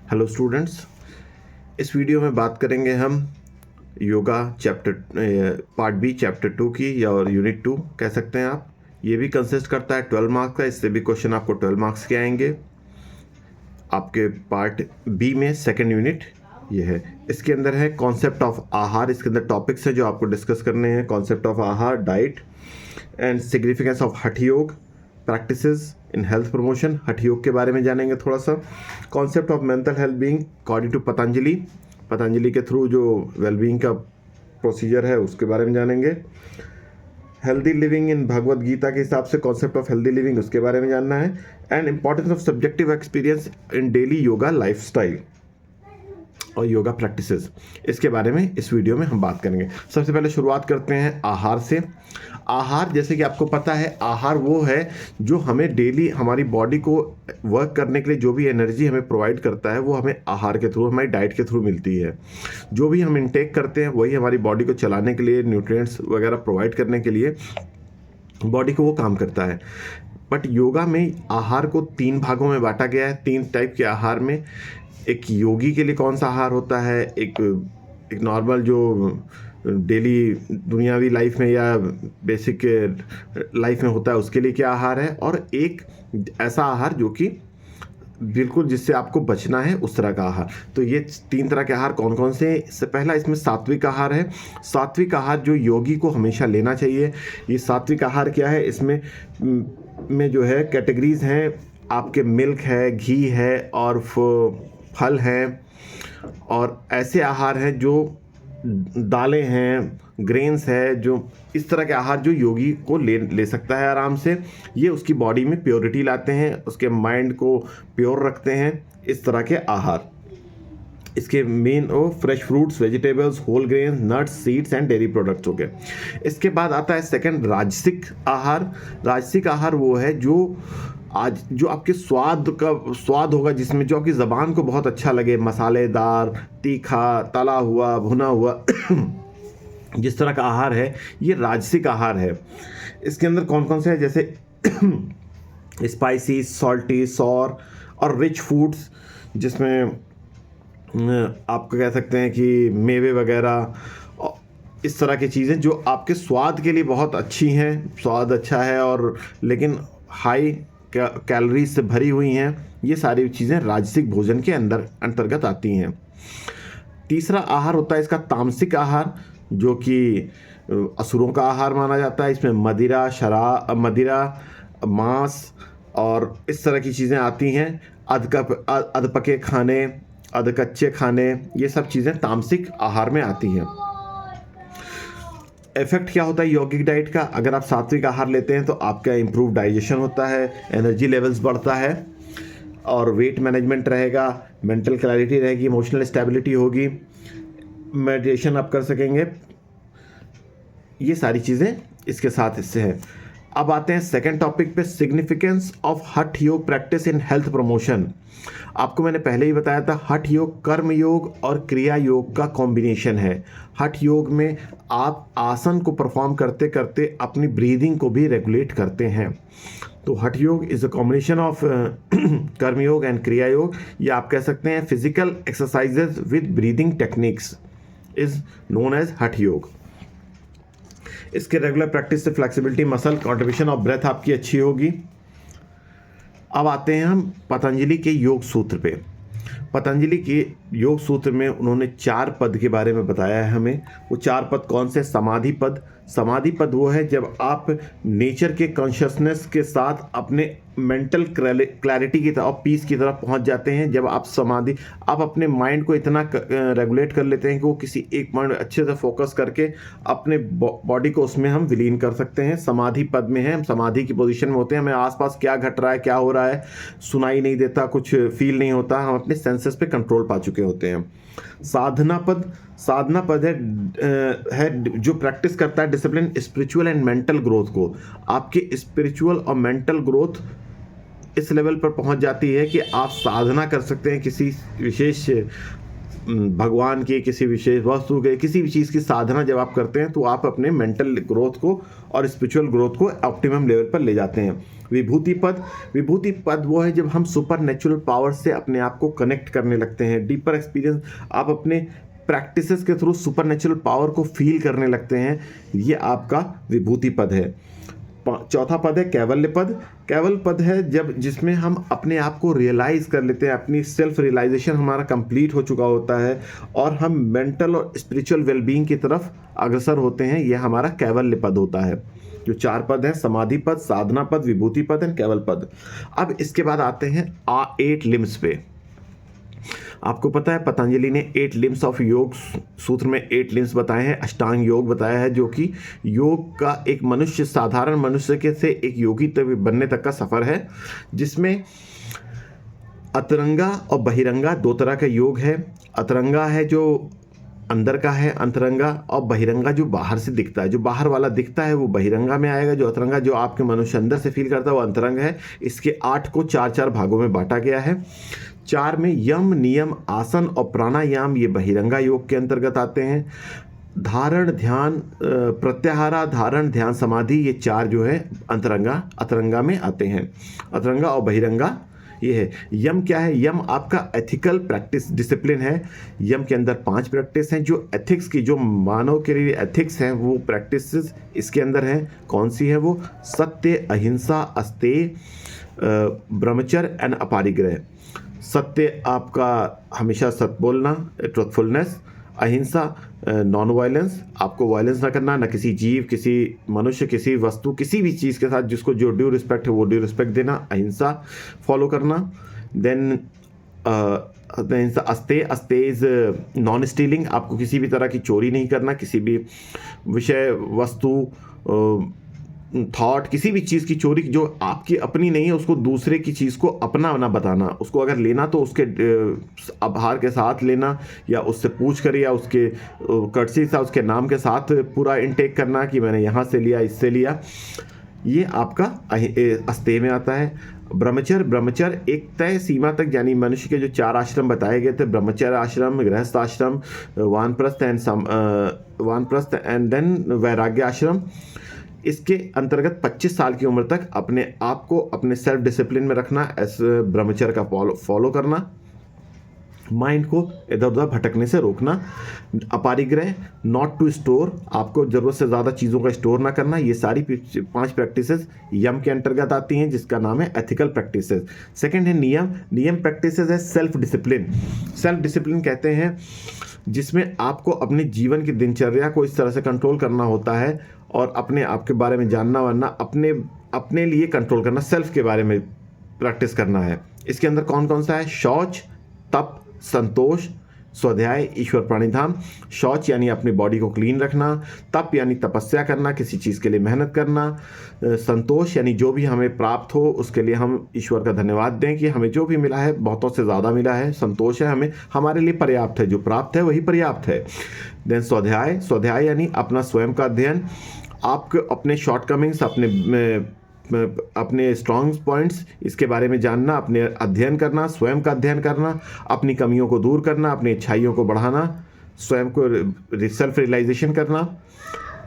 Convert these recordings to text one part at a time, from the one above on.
Hello students, इस video में बात करेंगे हम yoga chapter part B chapter 2 की, या और यूनिट 2 कह सकते हैं आप। ये भी कंसिस्ट करता है 12 मार्क्स का। इससे भी क्वेश्चन आपको 12 मार्क्स के आएंगे। आपके पार्ट बी में सेकंड यूनिट ये है। इसके अंदर है कॉन्सेप्ट ऑफ आहार। इसके अंदर टॉपिक्स हैं जो आपको डिस्कस करने हैं। कॉन्सेप्ट ऑफ आहार, डाइट एंड सिग्निफिकेंस ऑफ हठ योग, प्रैक्टिसेस इन हेल्थ प्रमोशन। हठ योग के बारे में जानेंगे थोड़ा सा। Concept of mental health being according to Patanjali के थ्रू जो वेलबींग का प्रोसीजर है उसके बारे में जानेंगे। Healthy living in Bhagavad Gita के हिसाब से कॉन्सेप्ट ऑफ हेल्दी लिविंग उसके बारे में जानना है। And importance of subjective experience in daily yoga lifestyle और योगा प्रैक्टिसेस, इसके बारे में इस वीडियो में हम बात करेंगे। सबसे पहले शुरुआत करते हैं आहार से। आहार, जैसे कि आपको पता है, आहार वो है जो हमें डेली हमारी बॉडी को वर्क करने के लिए जो भी एनर्जी हमें प्रोवाइड करता है वो हमें आहार के थ्रू, हमारी डाइट के थ्रू मिलती है। जो भी हम इनटेक करते हैं वही हमारी बॉडी को चलाने के लिए, न्यूट्रिएंट्स वगैरह प्रोवाइड करने के लिए बॉडी को वो काम करता है। बट योगा में आहार को 3 भागों में बांटा गया है। 3 टाइप के आहार में। एक योगी के लिए कौन सा आहार होता है, एक नॉर्मल जो डेली दुनियावी लाइफ में या बेसिक लाइफ में होता है उसके लिए क्या आहार है, और एक ऐसा आहार जो कि बिल्कुल जिससे आपको बचना है उस तरह का आहार। तो ये 3 तरह के आहार कौन कौन से हैं? इससे पहला इसमें सात्विक आहार है। सात्विक आहार जो योगी को हमेशा लेना चाहिए। ये सात्विक आहार क्या है? इसमें में जो है कैटेगरीज हैं आपके, मिल्क है, घी है और फल हैं, और ऐसे आहार हैं जो दालें हैं, ग्रेन्स है, जो इस तरह के आहार जो योगी को ले सकता है आराम से। ये उसकी बॉडी में प्योरिटी लाते हैं, उसके माइंड को प्योर रखते हैं, इस तरह के आहार। इसके main fresh fruits, vegetables, whole grain, nuts, seeds and dairy products हो गए। इसके बाद आता है सेकंड, राजसिक आहार। राजसिक आहार वो है जो आपके स्वाद होगा, जिसमें जो आपकी ज़बान को बहुत अच्छा लगे, मसालेदार, तीखा, तला हुआ, भुना हुआ जिस तरह का आहार है, ये राजसिक आहार है। इसके अंदर कौन कौन से है? जैसे स्पाइसी, सॉल्टी, सॉर और रिच फूड्स, जिसमें आप कह सकते हैं कि मेवे वगैरह, इस तरह की चीज़ें जो आपके स्वाद के लिए बहुत अच्छी हैं, स्वाद अच्छा है और लेकिन हाई कैलोरीज से भरी हुई हैं। ये सारी चीज़ें राजसिक भोजन के अंतर्गत आती हैं। तीसरा आहार होता है इसका तामसिक आहार, जो कि असुरों का आहार माना जाता है। इसमें मदिरा, मांस और इस तरह की चीज़ें आती हैं। अधपके खाने, अधकच्चे खाने, ये सब चीज़ें तामसिक आहार में आती हैं। इफेक्ट क्या होता है यौगिक डाइट का? अगर आप सात्विक आहार लेते हैं तो आपका इम्प्रूव डाइजेशन होता है, एनर्जी लेवल्स बढ़ता है और वेट मैनेजमेंट रहेगा, मेंटल क्लैरिटी रहेगी, इमोशनल स्टेबिलिटी होगी, मेडिटेशन आप कर सकेंगे। ये सारी चीज़ें इसके साथ इससे हैं। अब आते हैं सेकंड टॉपिक पे, सिग्निफिकेंस ऑफ हठ योग प्रैक्टिस इन हेल्थ प्रमोशन। आपको मैंने पहले ही बताया था, हठ योग कर्म योग और क्रिया योग का कॉम्बिनेशन है। हठ योग में आप आसन को परफॉर्म करते करते अपनी ब्रीदिंग को भी रेगुलेट करते हैं। तो हठ योग इज अ कॉम्बिनेशन ऑफ कर्म योग एंड क्रिया योग, या आप कह सकते हैं physical exercises with breathing techniques is known as Hatha yoga. इसके रेगुलर प्रैक्टिस से फ्लेक्सिबिलिटी, मसल कंट्रीब्यूशन और ब्रेथ आपकी अच्छी होगी। अब आते हैं हम पतंजलि के योग सूत्र पे। पतंजलि के योग सूत्र में उन्होंने 4 पद के बारे में बताया है हमें। वो 4 पद कौन से? समाधि पद। समाधि पद वो है जब आप नेचर के कॉन्शियसनेस के साथ अपने मेंटल क्लैरिटी की तरफ, पीस की तरफ पहुंच जाते हैं। जब आप अपने माइंड को इतना रेगुलेट कर लेते हैं कि वो किसी एक पॉइंट अच्छे से फोकस करके अपने बॉडी को उसमें हम विलीन कर सकते हैं। समाधि पद में है, हम समाधि की पोजीशन में होते हैं, हमें आसपास क्या घट रहा है, क्या हो रहा है सुनाई नहीं देता, कुछ फील नहीं होता, हम अपने सेंसेस पे कंट्रोल पा चुके होते हैं। साधना पद है जो प्रैक्टिस करता है discipline, spiritual and mental growth को। आपकी स्पिरिचुअल और मेंटल ग्रोथ इस लेवल पर पहुंच जाती है कि आप साधना कर सकते हैं किसी विशेष भगवान की, किसी विशेष वस्तु के, किसी भी चीज़ की साधना जब आप करते हैं तो आप अपने मेंटल ग्रोथ को और स्पिरिचुअल ग्रोथ को ऑप्टिमम लेवल पर ले जाते हैं। विभूति पद वो है जब हम सुपर नेचुरल पावर से अपने आप को कनेक्ट करने लगते हैं। डीपर एक्सपीरियंस, आप अपने प्रैक्टिसेस के थ्रू सुपर नेचुरल पावर को फील करने लगते हैं, ये आपका विभूति पद है। चौथा पद है कैवल्य पद है जिसमें हम अपने आप को रियलाइज कर लेते हैं, अपनी सेल्फ रियलाइजेशन हमारा कंप्लीट हो चुका होता है और हम मेंटल और स्पिरिचुअल वेलबींग की तरफ अग्रसर होते हैं। यह हमारा कैवल्य पद होता है। जो 4 पद हैं, समाधि पद, साधना पद, विभूति पद एंड कैवल पद। अब इसके बाद आते हैं 8 लिम्स पे। आपको पता है पतंजलि ने 8 लिम्स ऑफ योग सूत्र में 8 लिम्स बताए हैं। अष्टांग योग बताया है, जो कि योग का एक मनुष्य, साधारण मनुष्य के से एक योगी तक बनने तक का सफ़र है, जिसमें अतरंगा और बहिरंगा 2 तरह का योग है। अतरंगा है जो अंदर का है, अंतरंगा, और बहिरंगा जो बाहर से दिखता है। जो बाहर वाला दिखता है वो बहिरंगा में आएगा, जो अतरंगा जो आपके मनुष्य अंदर से फील करता है वो अंतरंग है। इसके 8 को 4-4 भागों में बांटा गया है। 4 में यम, नियम, आसन और प्राणायाम ये बहिरंगा योग के अंतर्गत आते हैं। धारण, ध्यान, प्रत्याहारा, धारण, ध्यान, समाधि, ये 4 जो है अतरंगा में आते हैं। अतरंगा और बहिरंगा ये है। यम क्या है? यम आपका एथिकल प्रैक्टिस डिसिप्लिन है। यम के अंदर 5 प्रैक्टिस हैं जो एथिक्स की, जो मानव के लिए एथिक्स हैं, वो प्रैक्टिस इसके अंदर हैं। कौन सी है वो? सत्य, अहिंसा, अस्तेय, ब्रह्मचर्य एंड अपरिग्रह। सत्य आपका हमेशा सत्य बोलना, ट्रुथफुलनेस। अहिंसा, नॉन वायलेंस, आपको वायलेंस ना करना, ना किसी जीव, किसी मनुष्य, किसी वस्तु, किसी भी चीज़ के साथ जिसको जो ड्यू रिस्पेक्ट है वो ड्यू रिस्पेक्ट देना, अहिंसा फॉलो करना। देन अहिंसा। अस्तेय इज नॉन स्टीलिंग, आपको किसी भी तरह की चोरी नहीं करना, किसी भी विषय, वस्तु, थॉट, किसी भी चीज़ की चोरी जो आपकी अपनी नहीं है उसको दूसरे की चीज़ को अपना ना बताना। उसको अगर लेना तो उसके आभार के साथ लेना, या उससे पूछ कर, या उसके कर्टसी से उसके नाम के साथ पूरा इनटेक करना कि मैंने यहाँ से लिया, इससे लिया। ये आपका अस्तेय में आता है। ब्रह्मचर्य एक तय सीमा तक, यानी मनुष्य के जो 4 आश्रम बताए गए थे, ब्रह्मचर्य आश्रम, गृहस्थ आश्रम, वानप्रस्थ एंड देन वैराग्य आश्रम। इसके अंतर्गत 25 साल की उम्र तक अपने आप को अपने सेल्फ डिसिप्लिन में रखना, ऐसे ब्रह्मचर्य का फॉलो करना, माइंड को इधर उधर भटकने से रोकना। अपरिग्रह, नॉट टू स्टोर, आपको ज़रूरत से ज़्यादा चीज़ों का स्टोर ना करना। ये सारी 5 प्रैक्टिसेस यम के अंतर्गत आती हैं, जिसका नाम है एथिकल प्रैक्टिसेस। सेकंड है नियम प्रैक्टिसेस है सेल्फ डिसिप्लिन कहते हैं, जिसमें आपको अपने जीवन की दिनचर्या को इस तरह से कंट्रोल करना होता है और अपने आप के बारे में जानना, वरना अपने लिए कंट्रोल करना, सेल्फ के बारे में प्रैक्टिस करना है। इसके अंदर कौन कौन सा है? शौच, तप, संतोष, स्वाध्याय, ईश्वर प्राणिधाम। शौच यानी अपनी बॉडी को क्लीन रखना, तप यानी तपस्या करना, किसी चीज़ के लिए मेहनत करना, संतोष यानी जो भी हमें प्राप्त हो उसके लिए हम ईश्वर का धन्यवाद दें कि हमें जो भी मिला है बहुतों से ज़्यादा मिला है, संतोष है, हमें हमारे लिए पर्याप्त है, जो प्राप्त है वही पर्याप्त है। देन स्वाध्याय यानी अपना स्वयं का अध्ययन, आपके अपने शॉर्टकमिंग्स, अपने स्ट्रॉन्ग पॉइंट्स, इसके बारे में जानना, अपने अध्ययन करना, स्वयं का अध्ययन करना, अपनी कमियों को दूर करना, अपनी अच्छाइयों को बढ़ाना, स्वयं को सेल्फ रियलाइजेशन करना।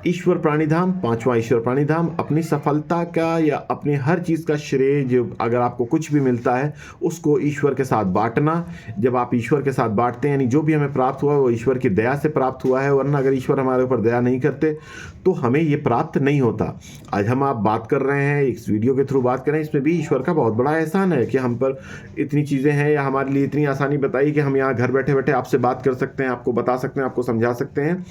ईश्वर प्राणिधाम, 5वां ईश्वर प्राणिधाम, अपनी सफलता का या अपनी हर चीज़ का श्रेय, जो अगर आपको कुछ भी मिलता है उसको ईश्वर के साथ बांटना। जब आप ईश्वर के साथ बांटते हैं, यानी जो भी हमें प्राप्त हुआ है वो ईश्वर की दया से प्राप्त हुआ है, वरना अगर ईश्वर हमारे ऊपर दया नहीं करते तो हमें ये प्राप्त नहीं होता। आज हम आप बात कर रहे हैं, इस वीडियो के थ्रू बात कर रहे हैं, इसमें भी ईश्वर का बहुत बड़ा एहसान है कि हम पर इतनी चीज़ें हैं, या हमारे लिए इतनी आसानी बताई कि हम यहाँ घर बैठे बैठे आपसे बात कर सकते हैं, आपको बता सकते हैं, आपको समझा सकते हैं।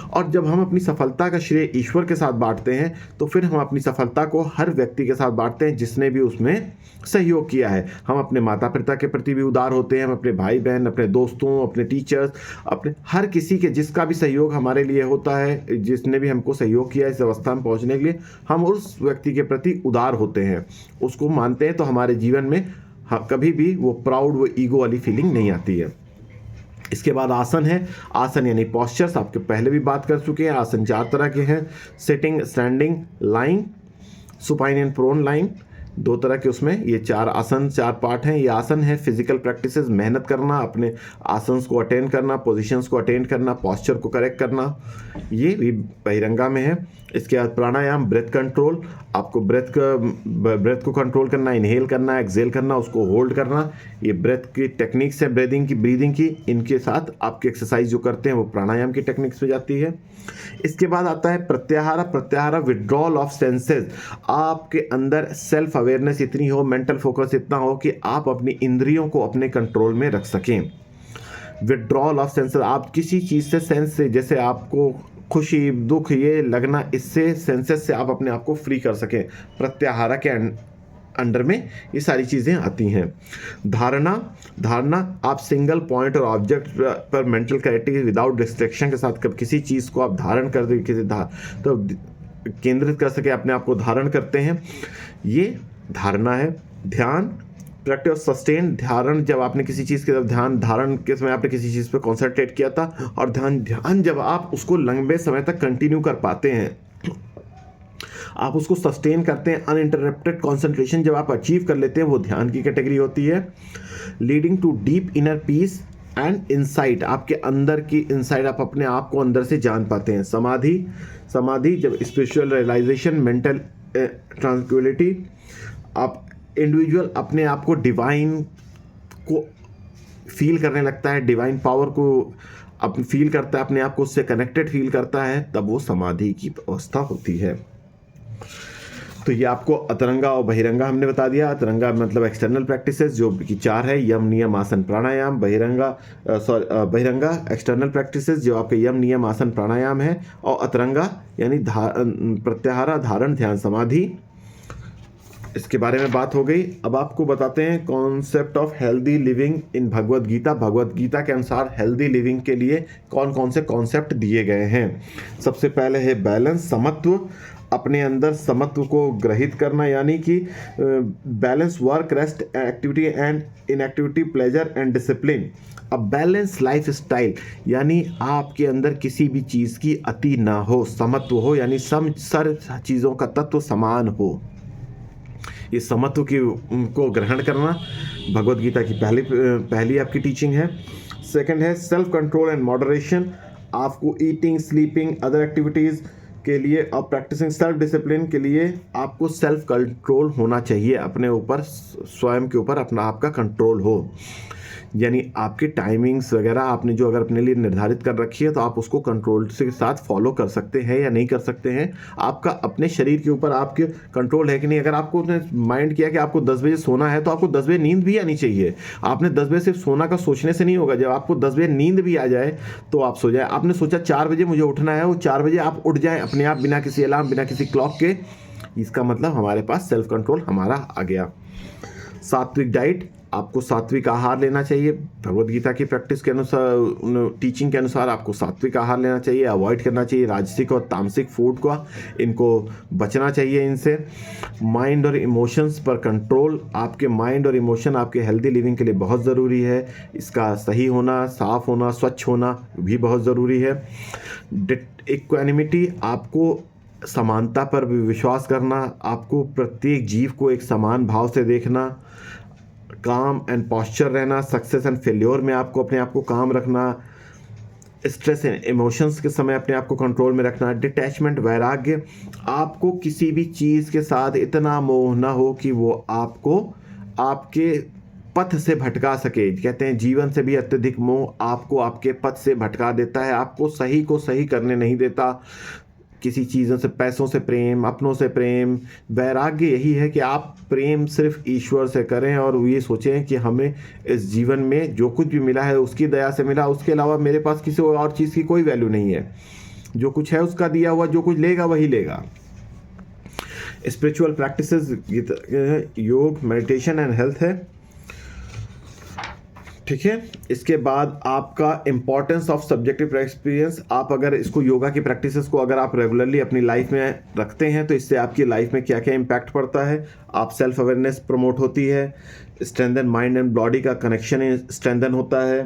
और जब हम अपनी सफलता का श्रेय ईश्वर के साथ बांटते हैं तो फिर हम अपनी सफलता को हर व्यक्ति के साथ बांटते हैं जिसने भी उसमें सहयोग किया है। हम अपने माता पिता के प्रति भी उदार होते हैं, हम अपने भाई बहन, अपने दोस्तों, अपने टीचर्स, अपने हर किसी के जिसका भी सहयोग हमारे लिए होता है, जिसने भी हमको सहयोग किया इस अवस्था में पहुंचने के लिए, हम उस व्यक्ति के प्रति उदार होते हैं, उसको मानते हैं, तो हमारे जीवन में कभी भी वो प्राउड, वो ईगो वाली फीलिंग नहीं आती है। इसके बाद आसन है। आसन यानी पॉस्चर्स, आपके पहले भी बात कर चुके हैं। आसन 4 तरह के हैं: sitting, standing, lying, supine and prone lying. दो तरह के उसमें ये 4 आसन, 4 पार्ट हैं। ये आसन है फिजिकल प्रैक्टिसेस, मेहनत करना, अपने आसन्स को अटेंड करना, पोजीशंस को अटेंड करना, पॉस्चर को करेक्ट करना, ये भी बहिरंगा में है। इसके बाद प्राणायाम, ब्रेथ कंट्रोल, आपको ब्रेथ को कंट्रोल करना, इनहेल करना, एक्सेल करना, उसको होल्ड करना। ये ब्रेथ की टेक्निक्स है, ब्रीदिंग की, इनके साथ आपके एक्सरसाइज जो करते हैं वो प्राणायाम की टेक्निक्स में जाती है। इसके बाद आता है प्रत्याहार, विड्रॉल ऑफ सेंसेस। आपके अंदर सेल्फ अवेयरनेस इतनी हो, मेंटल फोकस इतना हो कि आप अपनी इंद्रियों को अपने कंट्रोल में रख सकें। विड्रॉल ऑफ सेंसेस, आप किसी चीज़ से, सेंस से, जैसे आपको खुशी, दुख, ये लगना, इससे सेंसेस से आप अपने आप को फ्री कर सकें। प्रत्याहार के अंडर में ये सारी चीज़ें आती हैं। धारणा, आप सिंगल पॉइंट और ऑब्जेक्ट पर मेंटल क्लैरिटी विदाउट डिस्ट्रैक्शन के साथ कब किसी चीज़ को आप धारण कर दे, तो केंद्रित कर सके, अपने आप को धारण करते हैं, ये धारणा है। ध्यान, प्रैक्टिस ऑफ सस्टेन, ध्यान जब आपने किसी चीज़ की तरफ ध्यान धारण के समय आपने किसी चीज़ पर कॉन्सेंट्रेट किया था, और ध्यान जब आप उसको लंबे समय तक कंटिन्यू कर पाते हैं, आप उसको सस्टेन करते हैं, अनइंटरप्टेड कंसंट्रेशन जब आप अचीव कर लेते हैं, वो ध्यान की कैटेगरी होती है। Leading to deep inner peace and insight, आपके अंदर की इंसाइट, आप अपने आप को अंदर से जान पाते हैं। समाधि जब स्पिरिचुअल रियलाइजेशन, मेंटल ट्रांक्विलिटी, आप इंडिविजुअल अपने आप को डिवाइन को फील करने लगता है, डिवाइन पावर को अपने फील करता है, अपने आप को उससे कनेक्टेड फील करता है, तब वो समाधि की अवस्था होती है। तो ये आपको अतरंगा और बहिरंगा हमने बता दिया। अतरंगा मतलब एक्सटर्नल प्रैक्टिसेस जो कि 4 है, यम, नियम, आसन, प्राणायाम। बहिरंगा एक्सटर्नल प्रैक्टिसेस जो आपके यम, नियम, आसन, प्राणायाम है। और अतरंगा यानी प्रत्याहार, धारण, ध्यान, समाधि। इसके बारे में बात हो गई। अब आपको बताते हैं concept of healthy living in Bhagavad Gita. Bhagavad Gita के अनुसार हेल्दी लिविंग के लिए कौन कौन से कॉन्सेप्ट दिए गए हैं। सबसे पहले है बैलेंस, समत्व, अपने अंदर समत्व को ग्रहित करना, यानी कि balance work, rest, activity and inactivity, pleasure and discipline. अब बैलेंस लाइफ स्टाइल, यानी आपके अंदर किसी भी चीज़ की अति ना हो, समत्व हो, यानी सर चीज़ों का तत्व समान हो। ये समत्व को ग्रहण करना भगवत गीता की पहली आपकी टीचिंग है। सेकंड है सेल्फ कंट्रोल एंड मॉडरेशन, आपको ईटिंग, स्लीपिंग, अदर एक्टिविटीज़ के लिए और प्रैक्टिसिंग सेल्फ डिसिप्लिन के लिए आपको सेल्फ कंट्रोल होना चाहिए, अपने ऊपर, स्वयं के ऊपर अपना आपका कंट्रोल हो। यानी आपके टाइमिंग्स वगैरह आपने जो अगर अपने लिए निर्धारित कर रखी है तो आप उसको कंट्रोल के साथ फॉलो कर सकते हैं या नहीं कर सकते हैं। आपका अपने शरीर के ऊपर आपके कंट्रोल है कि नहीं। अगर आपको माइंड किया कि आपको 10 बजे सोना है तो आपको 10 बजे नींद भी आनी चाहिए। आपने 10 बजे सिर्फ सोना का सोचने से नहीं होगा, जब आपको 10 बजे नींद भी आ जाए तो आप सो जाए। आपने सोचा 4 बजे मुझे उठना है, वो 4 बजे आप उठ जाएँ अपने आप, बिना किसी अलार्म, बिना किसी क्लॉक के। इसका मतलब हमारे पास सेल्फ कंट्रोल हमारा आ गया। सात्विक डाइट, आपको सात्विक आहार लेना चाहिए। भगवत गीता की प्रैक्टिस के अनुसार, टीचिंग के अनुसार आपको सात्विक आहार लेना चाहिए, अवॉइड करना चाहिए राजसिक और तामसिक फूड का, इनको बचना चाहिए इनसे। माइंड और इमोशंस पर कंट्रोल, आपके माइंड और इमोशन आपके हेल्दी लिविंग के लिए बहुत ज़रूरी है। इसका सही होना, साफ होना, स्वच्छ होना भी बहुत ज़रूरी है। इक्वानिमिटी, आपको समानता पर भी विश्वास करना, आपको प्रत्येक जीव को एक समान भाव से देखना। काम एंड पॉस्चर रहना, सक्सेस एंड फेल्योर में आपको अपने आप को काम रखना। स्ट्रेस एंड इमोशंस के समय अपने आप को कंट्रोल में रखना। डिटैचमेंट, वैराग्य, आपको किसी भी चीज़ के साथ इतना मोह ना हो कि वो आपको आपके पथ से भटका सके। कहते हैं जीवन से भी अत्यधिक मोह आपको आपके पथ से भटका देता है, आपको सही को सही करने नहीं देता। किसी चीज़ों से, पैसों से प्रेम, अपनों से प्रेम। वैराग्य यही है कि आप प्रेम सिर्फ ईश्वर से करें और ये सोचें कि हमें इस जीवन में जो कुछ भी मिला है उसकी दया से मिला, उसके अलावा मेरे पास किसी और चीज़ की कोई वैल्यू नहीं है। जो कुछ है उसका दिया हुआ, जो कुछ लेगा वही लेगा। स्पिरिचुअल प्रैक्टिसेस, योग, मेडिटेशन एंड हेल्थ है, ठीक है। इसके बाद आपका इंपॉर्टेंस ऑफ सब्जेक्टिव एक्सपीरियंस, आप अगर इसको योगा की प्रैक्टिसेस को अगर आप रेगुलरली अपनी लाइफ में रखते हैं तो इससे आपकी लाइफ में क्या क्या इम्पैक्ट पड़ता है। आप सेल्फ अवेयरनेस प्रमोट होती है, स्ट्रेंथन माइंड एंड बॉडी का कनेक्शन स्ट्रेंथन होता है,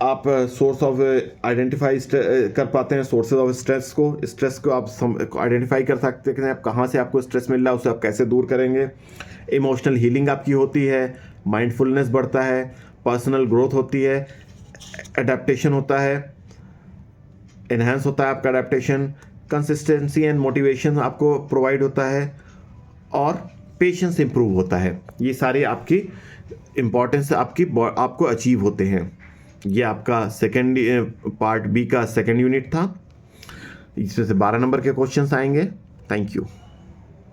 आप सोर्स ऑफ आइडेंटिफाई कर पाते हैं सोर्सेज ऑफ स्ट्रेस को आप आइडेंटिफाई कर सकते हैं आप कहाँ से आपको स्ट्रेस मिल रहा है, उसे आप कैसे दूर करेंगे। इमोशनल हीलिंग आपकी होती है, माइंडफुलनेस बढ़ता है, पर्सनल ग्रोथ होती है, अडेप्टेशन होता है, एनहांस होता है आपका अडेप्टेशन, कंसिस्टेंसी एंड मोटिवेशन आपको प्रोवाइड होता है, और पेशेंस इंप्रूव होता है। ये सारे आपकी इम्पॉर्टेंस आपको अचीव होते हैं। ये आपका सेकेंड पार्ट बी का सेकेंड यूनिट था। इसमें से 12 नंबर के क्वेश्चंस आएंगे। Thank you.